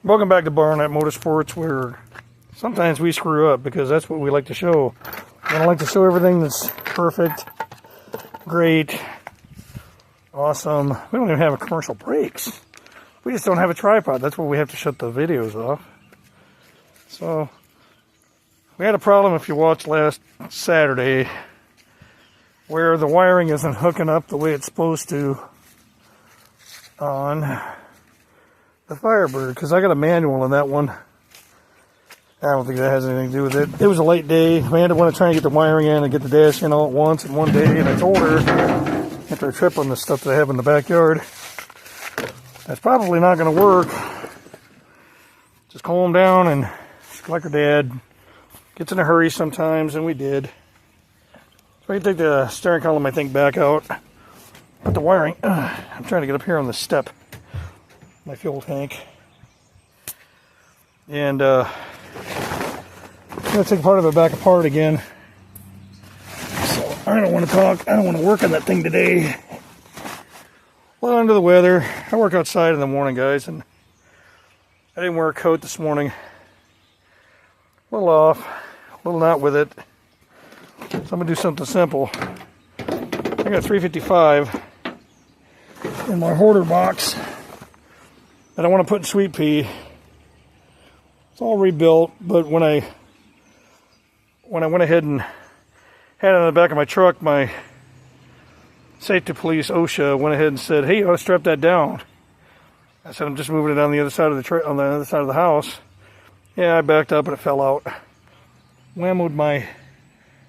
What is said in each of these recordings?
Welcome back to Barnett Motorsports, where sometimes we screw up because that's what we like to show. We don't like to show everything that's perfect, great, awesome. We don't even have a commercial brakes. We just don't have a tripod. That's why we have to shut the videos off. So, we had a problem if you watched last Saturday where the wiring isn't hooking up the way it's supposed to on the Firebird, because I got a manual on that one. I don't think that has anything to do with it. It was a late day. Amanda wanted to try and get the wiring in and get the dash in all at once in one day, and I told her, after a trip on the stuff that I have in the backyard, that's probably not going to work. Just calm down and like her dad. Gets in a hurry sometimes, and we did. So I can take the steering column, I think, back out. Put the wiring. I'm trying to get up here on the step. My fuel tank. And I'm going to take part of it back apart again. So I don't want to talk. I don't want to work on that thing today. Well, under the weather. I work outside in the morning, guys, and I didn't wear a coat this morning. A little off, a little not with it. So I'm going to do something simple. I got 355 in my hoarder box that I want to put in Sweet Pea. It's all rebuilt, but when I went ahead and had it on the back of my truck, my safety police, OSHA, went ahead and said, "Hey, you ought to strap that down." I said, "I'm just moving it on the other side of on the other side of the house." Yeah, I backed up and it fell out. Whammoed my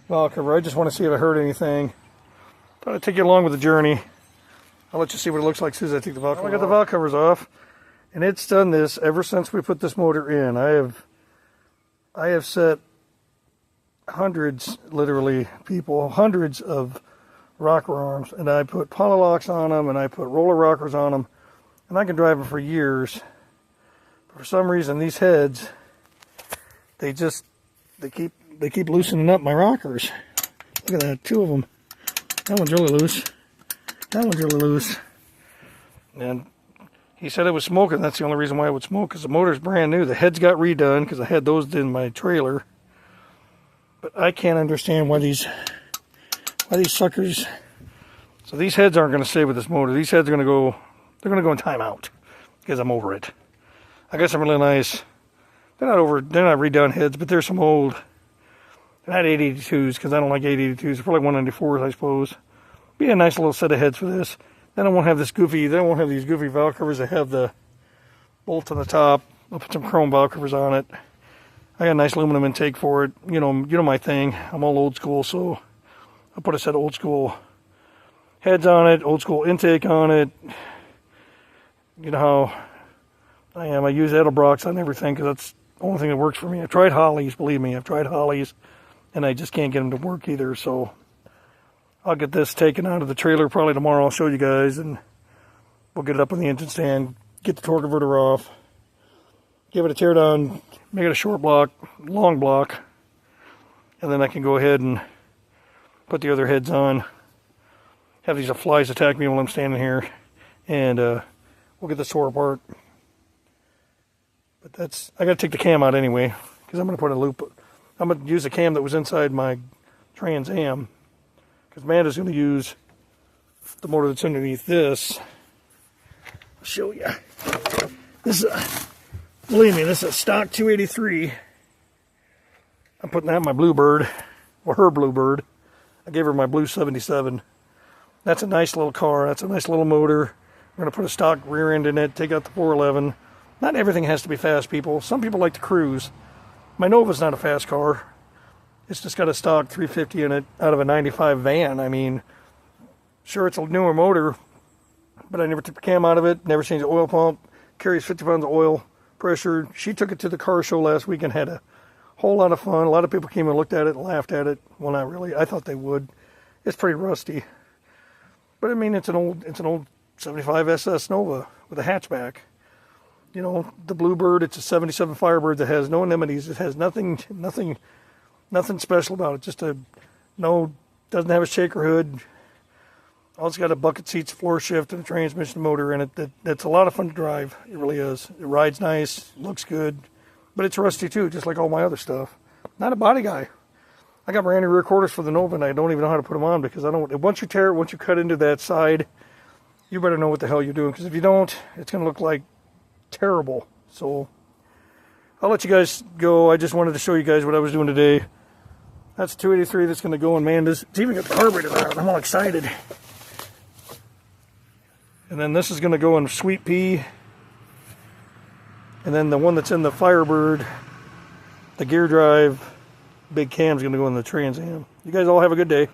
valve cover. I just want to see if I heard anything. Thought I'd take you along with the journey. I'll let you see what it looks like as soon as I take the valve cover off. I got the valve covers off, and it's done this ever since we put this motor in. I have set hundreds, literally people, hundreds of rocker arms, and I put polylocks on them, and I put roller rockers on them, and I can drive them for years. But for some reason, these heads, they keep loosening up my rockers. Look at that, two of them. That one's really loose. That one's really loose. And he said it was smoking. That's the only reason why it would smoke, because the motor's brand new. The heads got redone because I had those in my trailer. But I can't understand why these suckers. So these heads aren't going to stay with this motor. These heads are going to go. They're going to go in timeout because I'm over it. I got some really nice. They're not redone heads, but there's some old. They're not 882s because I don't like 882s. They're probably 194s, I suppose. Be a nice little set of heads for this. Then I won't have this goofy. Then I won't have these goofy valve covers that have the bolt on the top. I'll put some chrome valve covers on it. I got a nice aluminum intake for it. You know my thing. I'm all old school, so I'll put a set of old school heads on it, old school intake on it. You know how I am. I use Edelbrock's on everything because that's the only thing that works for me. I've tried Hollies, believe me. I've tried Hollies, and I just can't get them to work either. So I'll get this taken out of the trailer probably tomorrow. I'll show you guys, and we'll get it up on the engine stand, get the torque converter off, give it a tear down, make it a short block, long block, and then I can go ahead and put the other heads on. Have these flies attack me while I'm standing here, and we'll get this tore apart. But I got to take the cam out anyway, because I'm going to put a loop. I'm going to use the cam that was inside my Trans Am, because Amanda's going to use the motor that's underneath this. I'll show you. This is believe me, this is a stock 283. I'm putting that in my Bluebird, or her Bluebird. I gave her my Blue 77. That's a nice little car. That's a nice little motor. We're going to put a stock rear end in it, take out the 411. Not everything has to be fast, people. Some people like to cruise. My Nova's not a fast car. It's just got a stock 350 in it out of a 95 van. I mean, sure, it's a newer motor, but I never took the cam out of it, never changed the oil pump, carries 50 pounds of oil pressure. She took it to the car show last week and had a whole lot of fun. A lot of people came and looked at it and laughed at it. Well, not really. I thought they would. It's pretty rusty. But I mean, it's an old 75 SS Nova with a hatchback. You know, the Bluebird, it's a 77 Firebird that has no anemones. It has nothing special about it. Just doesn't have a shaker hood. Also got a bucket seats, floor shift, and a transmission motor in it. That's a lot of fun to drive. It really is. It rides nice, looks good, but it's rusty too, just like all my other stuff. Not a body guy. I got brand new rear quarters for the Nova, and I don't even know how to put them on because I don't. Once you tear it, once you cut into that side, you better know what the hell you're doing, because if you don't, it's going to look like terrible. So I'll let you guys go. I just wanted to show you guys what I was doing today. That's 283 that's going to go in Manda's. It's even got the carburetor out. I'm all excited. And then this is going to go in Sweet Pea. And then the one that's in the Firebird, the gear drive, big cam's going to go in the Trans Am. You guys all have a good day.